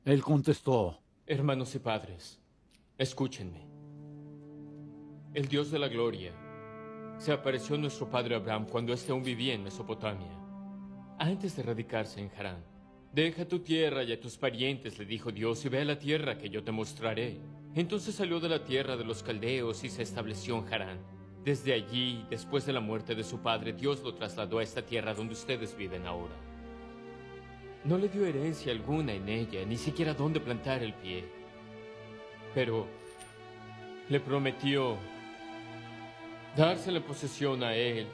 Él contestó, Hermanos y padres, escúchenme. El Dios de la gloria se apareció a nuestro padre Abraham cuando éste aún vivía en Mesopotamia, antes de radicarse en Harán. Deja tu tierra y a tus parientes, le dijo Dios, y ve a la tierra que yo te mostraré. Entonces salió de la tierra de los caldeos y se estableció en Harán. Desde allí, después de la muerte de su padre, Dios lo trasladó a esta tierra donde ustedes viven ahora. No le dio herencia alguna en ella, ni siquiera dónde plantar el pie. Pero le prometió dársela en posesión a él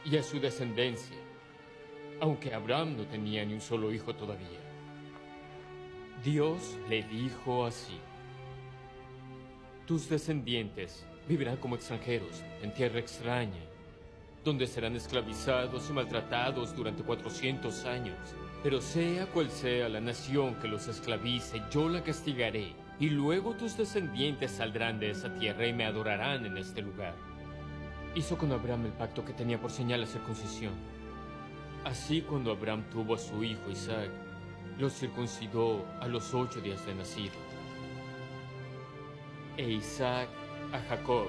y a su descendencia, aunque Abraham no tenía ni un solo hijo todavía. Dios le dijo así: tus descendientes vivirán como extranjeros en tierra extraña, donde serán esclavizados y maltratados durante 400 años. Pero sea cual sea la nación que los esclavice, yo la castigaré, y luego tus descendientes saldrán de esa tierra y me adorarán en este lugar. Hizo con Abraham el pacto que tenía por señal la circuncisión. Así, cuando Abraham tuvo a su hijo Isaac, lo circuncidó a los 8 días de nacido. E Isaac a Jacob,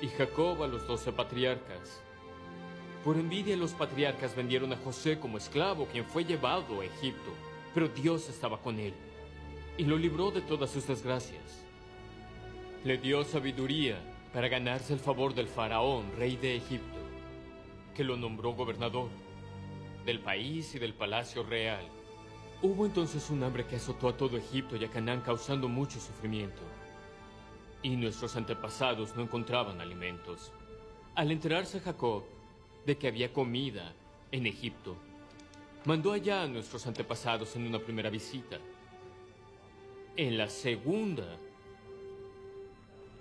y Jacob a los 12 patriarcas. Por envidia, los patriarcas vendieron a José como esclavo, quien fue llevado a Egipto. Pero Dios estaba con él y lo libró de todas sus desgracias. Le dio sabiduría para ganarse el favor del faraón, rey de Egipto, que lo nombró gobernador del país y del palacio real. Hubo entonces un hambre que azotó a todo Egipto y a Canaán, causando mucho sufrimiento. Y nuestros antepasados no encontraban alimentos. Al enterarse Jacob de que había comida en Egipto, mandó allá a nuestros antepasados en una primera visita. En la segunda,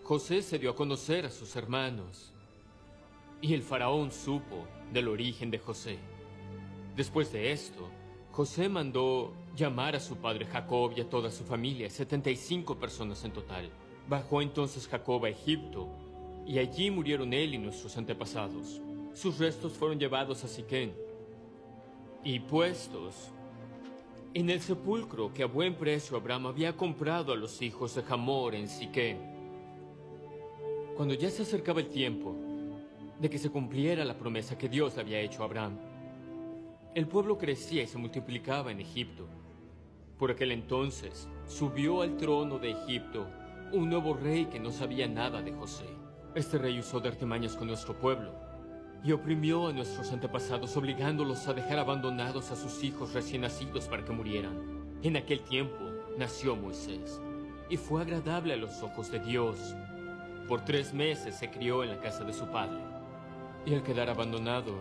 José se dio a conocer a sus hermanos, y el faraón supo del origen de José. Después de esto, José mandó llamar a su padre Jacob y a toda su familia, 75 personas en total. Bajó entonces Jacob a Egipto, y allí murieron él y nuestros antepasados. Sus restos fueron llevados a Siquén y puestos en el sepulcro que a buen precio Abraham había comprado a los hijos de Hamor en Siquén. Cuando ya se acercaba el tiempo de que se cumpliera la promesa que Dios le había hecho a Abraham, el pueblo crecía y se multiplicaba en Egipto. Por aquel entonces subió al trono de Egipto un nuevo rey que no sabía nada de José. Este rey usó de artimañas con nuestro pueblo y oprimió a nuestros antepasados, obligándolos a dejar abandonados a sus hijos recién nacidos para que murieran. En aquel tiempo nació Moisés y fue agradable a los ojos de Dios. Por 3 meses se crió en la casa de su padre. Y al quedar abandonado,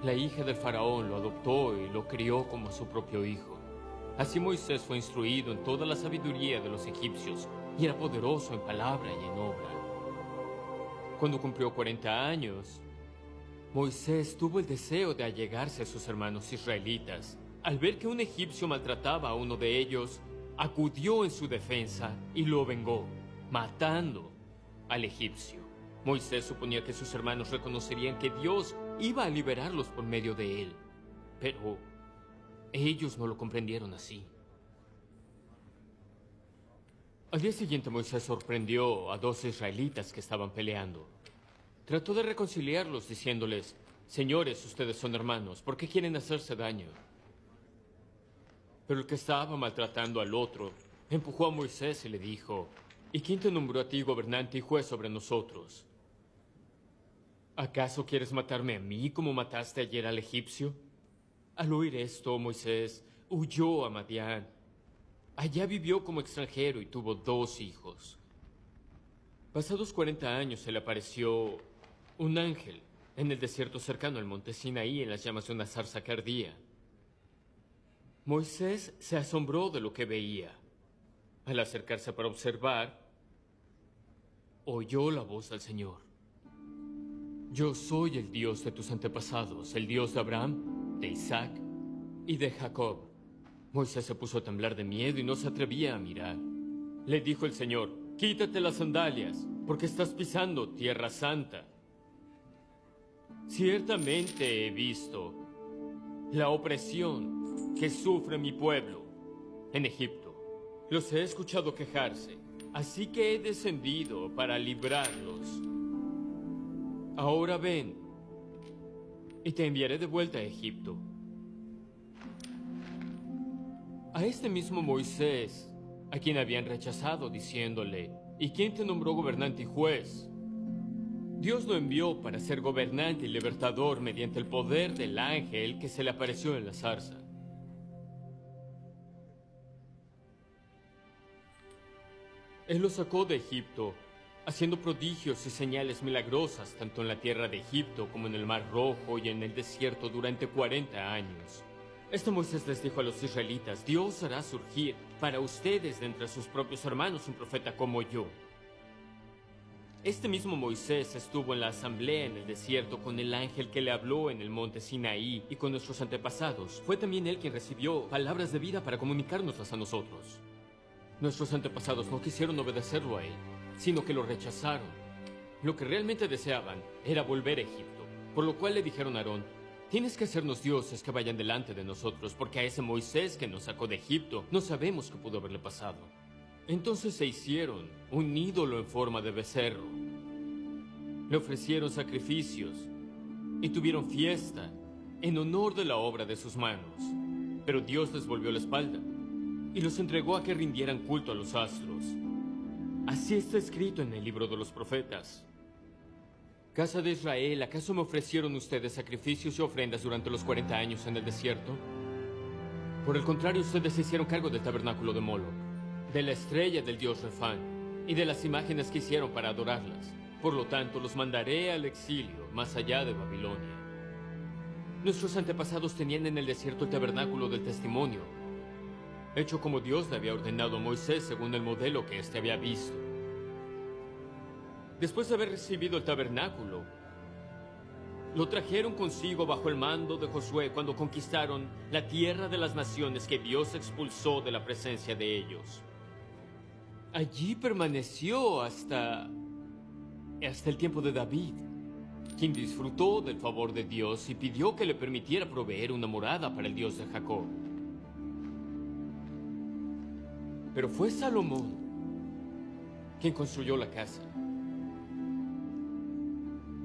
la hija del faraón lo adoptó y lo crió como a su propio hijo. Así Moisés fue instruido en toda la sabiduría de los egipcios y era poderoso en palabra y en obra. Cuando cumplió 40 años, Moisés tuvo el deseo de allegarse a sus hermanos israelitas. Al ver que un egipcio maltrataba a uno de ellos, acudió en su defensa y lo vengó, matando al egipcio. Moisés suponía que sus hermanos reconocerían que Dios iba a liberarlos por medio de él, pero ellos no lo comprendieron así. Al día siguiente, Moisés sorprendió a 2 israelitas que estaban peleando. Trató de reconciliarlos diciéndoles: señores, ustedes son hermanos, ¿por qué quieren hacerse daño? Pero el que estaba maltratando al otro empujó a Moisés y le dijo: ¿y quién te nombró a ti gobernante y juez sobre nosotros? ¿Acaso quieres matarme a mí como mataste ayer al egipcio? Al oír esto, Moisés huyó a Madián. Allá vivió como extranjero y tuvo 2 hijos. Pasados 40 años se le apareció un ángel en el desierto cercano al monte Sinaí, en las llamas de una zarza que ardía. Moisés se asombró de lo que veía. Al acercarse para observar, oyó la voz del Señor: yo soy el Dios de tus antepasados, el Dios de Abraham, de Isaac y de Jacob. Moisés se puso a temblar de miedo y no se atrevía a mirar. Le dijo el Señor: quítate las sandalias, porque estás pisando tierra santa. Ciertamente he visto la opresión que sufre mi pueblo en Egipto. Los he escuchado quejarse, así que he descendido para librarlos. Ahora ven, y te enviaré de vuelta a Egipto. A este mismo Moisés, a quien habían rechazado, diciéndole, ¿y quién te nombró gobernante y juez? Dios lo envió para ser gobernante y libertador mediante el poder del ángel que se le apareció en la zarza. Él lo sacó de Egipto, haciendo prodigios y señales milagrosas tanto en la tierra de Egipto como en el Mar Rojo y en el desierto durante 40 años. Este Moisés les dijo a los israelitas, Dios hará surgir para ustedes de entre sus propios hermanos un profeta como yo. Este mismo Moisés estuvo en la asamblea en el desierto con el ángel que le habló en el monte Sinaí y con nuestros antepasados. Fue también él quien recibió palabras de vida para comunicárnoslas a nosotros. Nuestros antepasados no quisieron obedecerlo a él, sino que lo rechazaron. Lo que realmente deseaban era volver a Egipto, por lo cual le dijeron a Aarón, tienes que hacernos dioses que vayan delante de nosotros, porque a ese Moisés que nos sacó de Egipto no sabemos qué pudo haberle pasado. Entonces se hicieron un ídolo en forma de becerro. Le ofrecieron sacrificios y tuvieron fiesta en honor de la obra de sus manos. Pero Dios les volvió la espalda y los entregó a que rindieran culto a los astros. Así está escrito en el libro de los profetas. Casa de Israel, ¿acaso me ofrecieron ustedes sacrificios y ofrendas durante los 40 años en el desierto? Por el contrario, ustedes se hicieron cargo del tabernáculo de Moloc, de la estrella del dios Refán y de las imágenes que hicieron para adorarlas. Por lo tanto, los mandaré al exilio, más allá de Babilonia. Nuestros antepasados tenían en el desierto el tabernáculo del testimonio, hecho como Dios le había ordenado a Moisés según el modelo que éste había visto. Después de haber recibido el tabernáculo, lo trajeron consigo bajo el mando de Josué cuando conquistaron la tierra de las naciones que Dios expulsó de la presencia de ellos. Allí permaneció hasta el tiempo de David, quien disfrutó del favor de Dios y pidió que le permitiera proveer una morada para el Dios de Jacob. Pero fue Salomón quien construyó la casa.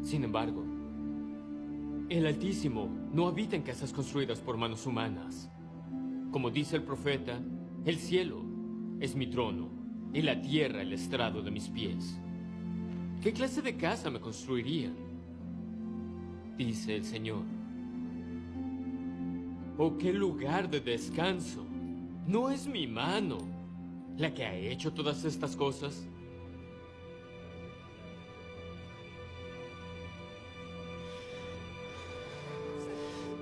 Sin embargo, el Altísimo no habita en casas construidas por manos humanas. Como dice el profeta, el cielo es mi trono y la tierra el estrado de mis pies. ¿Qué clase de casa me construirían? Dice el Señor. ¿O qué lugar de descanso? ¿No es mi mano la que ha hecho todas estas cosas?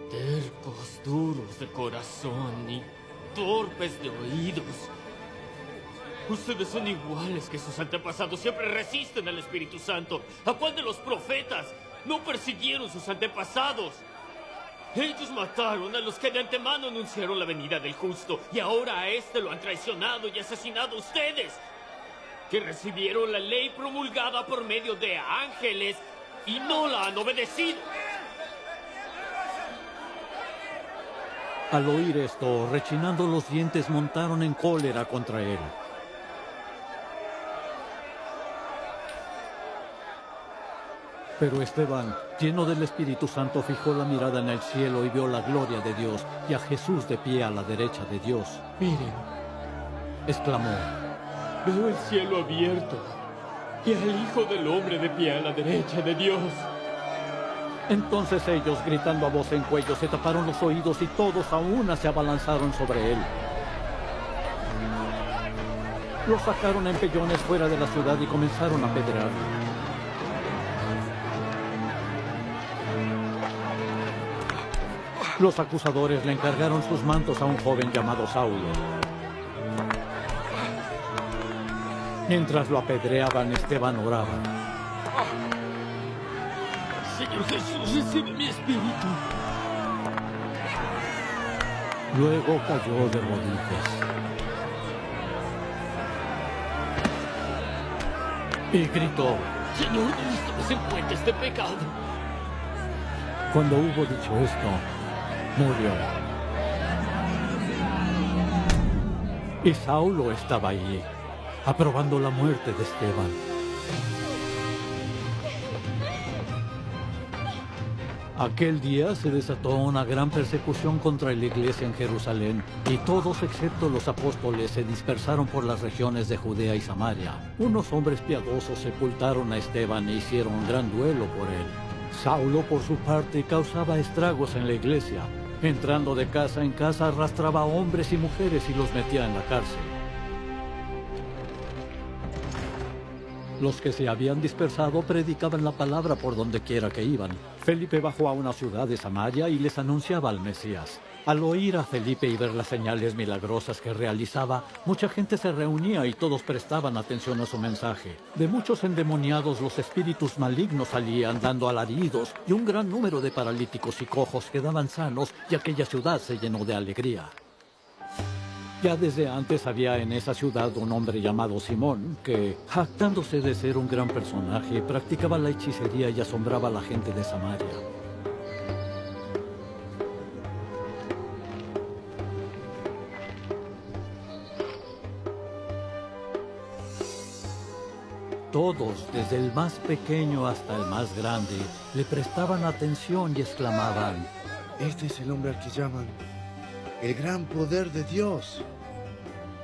Tercos, duros de corazón y torpes de oídos. Ustedes son iguales que sus antepasados, siempre resisten al Espíritu Santo. ¿A cuál de los profetas no persiguieron sus antepasados? Ellos mataron a los que de antemano anunciaron la venida del justo, y ahora a este lo han traicionado y asesinado ustedes, que recibieron la ley promulgada por medio de ángeles y no la han obedecido. Al oír esto, rechinando los dientes, montaron en cólera contra él. Pero Esteban, lleno del Espíritu Santo, fijó la mirada en el cielo y vio la gloria de Dios y a Jesús de pie a la derecha de Dios. Miren, Exclamó: veo el cielo abierto y al Hijo del Hombre de pie a la derecha de Dios. Entonces ellos, gritando a voz en cuello, se taparon los oídos y todos a una se abalanzaron sobre él. Lo sacaron en pellones fuera de la ciudad y comenzaron a apedrearlo. Los acusadores le encargaron sus mantos a un joven llamado Saulo. Mientras lo apedreaban, Esteban oraba: Señor Jesús, recibe mi espíritu. Luego cayó de rodillas y gritó: Señor, no les tomes en cuenta este pecado. Cuando hubo dicho esto, murió. Y Saulo estaba allí, aprobando la muerte de Esteban. Aquel día se desató una gran persecución contra la iglesia en Jerusalén, y todos excepto los apóstoles se dispersaron por las regiones de Judea y Samaria. Unos hombres piadosos sepultaron a Esteban e hicieron un gran duelo por él. Saulo, por su parte, causaba estragos en la iglesia. Entrando de casa en casa, arrastraba a hombres y mujeres y los metía en la cárcel. Los que se habían dispersado predicaban la palabra por donde quiera que iban. Felipe bajó a una ciudad de Samaria y les anunciaba al Mesías. Al oír a Felipe y ver las señales milagrosas que realizaba, mucha gente se reunía y todos prestaban atención a su mensaje. De muchos endemoniados los espíritus malignos salían dando alaridos, y un gran número de paralíticos y cojos quedaban sanos, y aquella ciudad se llenó de alegría. Ya desde antes había en esa ciudad un hombre llamado Simón, que, jactándose de ser un gran personaje, practicaba la hechicería y asombraba a la gente de Samaria. Todos, desde el más pequeño hasta el más grande, le prestaban atención y exclamaban: Este es el hombre al que llaman el gran poder de Dios.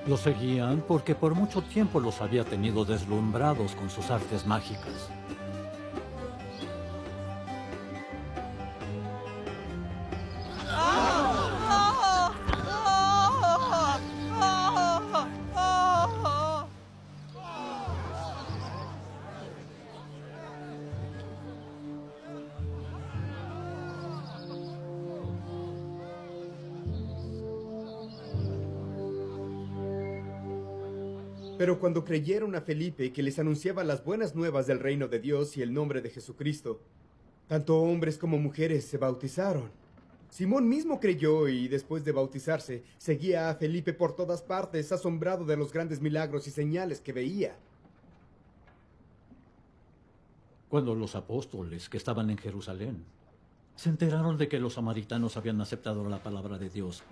Lo seguían porque por mucho tiempo los había tenido deslumbrados con sus artes mágicas. Pero cuando creyeron a Felipe, que les anunciaba las buenas nuevas del reino de Dios y el nombre de Jesucristo, tanto hombres como mujeres se bautizaron. Simón mismo creyó y, después de bautizarse, seguía a Felipe por todas partes, asombrado de los grandes milagros y señales que veía. Cuando los apóstoles que estaban en Jerusalén se enteraron de que los samaritanos habían aceptado la palabra de Dios,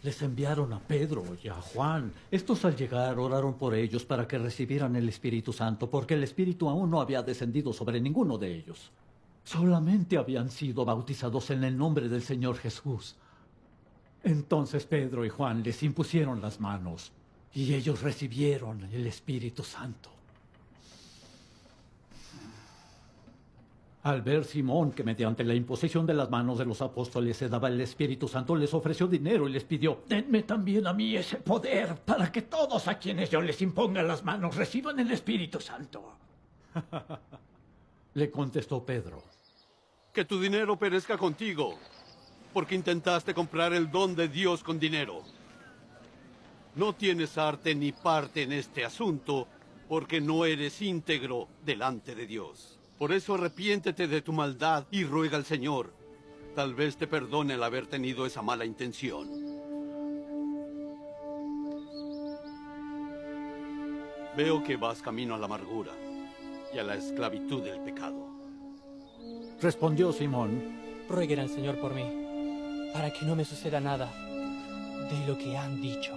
les enviaron a Pedro y a Juan. Estos, al llegar, oraron por ellos para que recibieran el Espíritu Santo, porque el Espíritu aún no había descendido sobre ninguno de ellos. Solamente habían sido bautizados en el nombre del Señor Jesús. Entonces Pedro y Juan les impusieron las manos, y ellos recibieron el Espíritu Santo. Al ver Simón que mediante la imposición de las manos de los apóstoles se daba el Espíritu Santo, les ofreció dinero y les pidió: denme también a mí ese poder para que todos a quienes yo les imponga las manos reciban el Espíritu Santo. Le contestó Pedro: que tu dinero perezca contigo, porque intentaste comprar el don de Dios con dinero. No tienes arte ni parte en este asunto, porque no eres íntegro delante de Dios. Por eso arrepiéntete de tu maldad y ruega al Señor. Tal vez te perdone el haber tenido esa mala intención. Veo que vas camino a la amargura y a la esclavitud del pecado. Respondió Simón: rueguen al Señor por mí, para que no me suceda nada de lo que han dicho.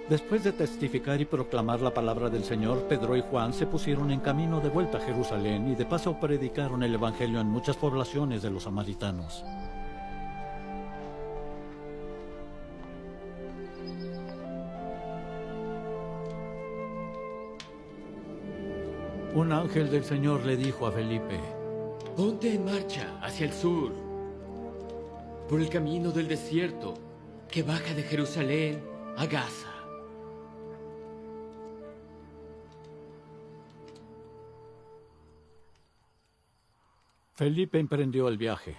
Después de testificar y proclamar la palabra del Señor, Pedro y Juan se pusieron en camino de vuelta a Jerusalén y de paso predicaron el Evangelio en muchas poblaciones de los samaritanos. Un ángel del Señor le dijo a Felipe: ponte en marcha hacia el sur, por el camino del desierto que baja de Jerusalén a Gaza. Felipe emprendió el viaje.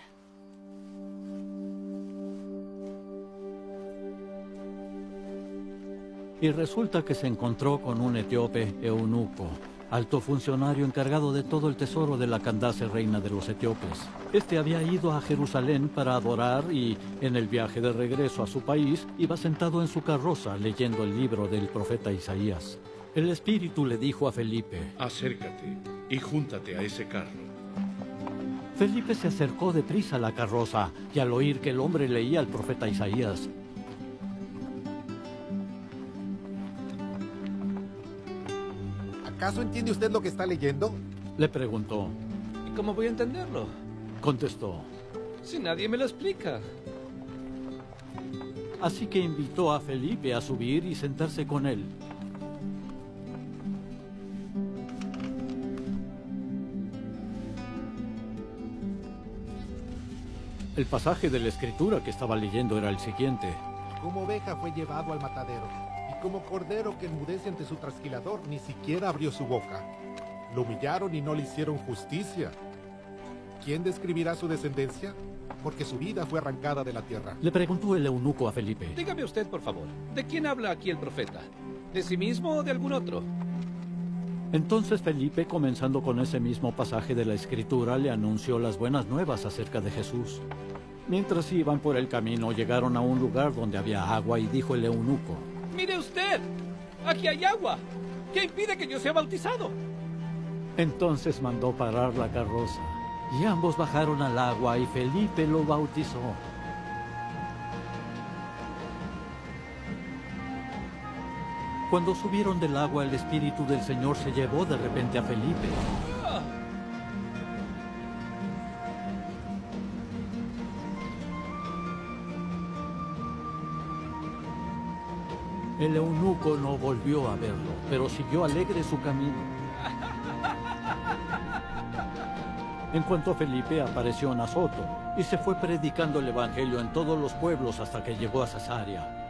Y resulta que se encontró con un etíope eunuco, alto funcionario encargado de todo el tesoro de la Candace, reina de los etíopes. Este había ido a Jerusalén para adorar y, en el viaje de regreso a su país, iba sentado en su carroza leyendo el libro del profeta Isaías. El Espíritu le dijo a Felipe: acércate y júntate a ese carro. Felipe se acercó deprisa a la carroza y al oír que el hombre leía al profeta Isaías, ¿Acaso entiende usted lo que está leyendo? le preguntó. ¿Y cómo voy a entenderlo? Contestó. Si nadie me lo explica. Así que invitó a Felipe a subir y sentarse con él. El pasaje de la escritura que estaba leyendo era el siguiente. Como oveja fue llevado al matadero, y como cordero que enmudece ante su trasquilador, ni siquiera abrió su boca. Lo humillaron y no le hicieron justicia. ¿Quién describirá su descendencia? Porque su vida fue arrancada de la tierra. Le preguntó el eunuco a Felipe. Dígame usted, por favor, ¿de quién habla aquí el profeta? ¿De sí mismo o de algún otro? Entonces Felipe, comenzando con ese mismo pasaje de la escritura, le anunció las buenas nuevas acerca de Jesús. Mientras iban por el camino, llegaron a un lugar donde había agua y dijo el eunuco: ¡Mire usted! ¡Aquí hay agua! ¿Qué impide que yo sea bautizado? Entonces mandó parar la carroza, y ambos bajaron al agua y Felipe lo bautizó. Cuando subieron del agua, el Espíritu del Señor se llevó de repente a Felipe. El eunuco no volvió a verlo, pero siguió alegre su camino. En cuanto a Felipe, apareció en Azoto y se fue predicando el evangelio en todos los pueblos hasta que llegó a Cesarea.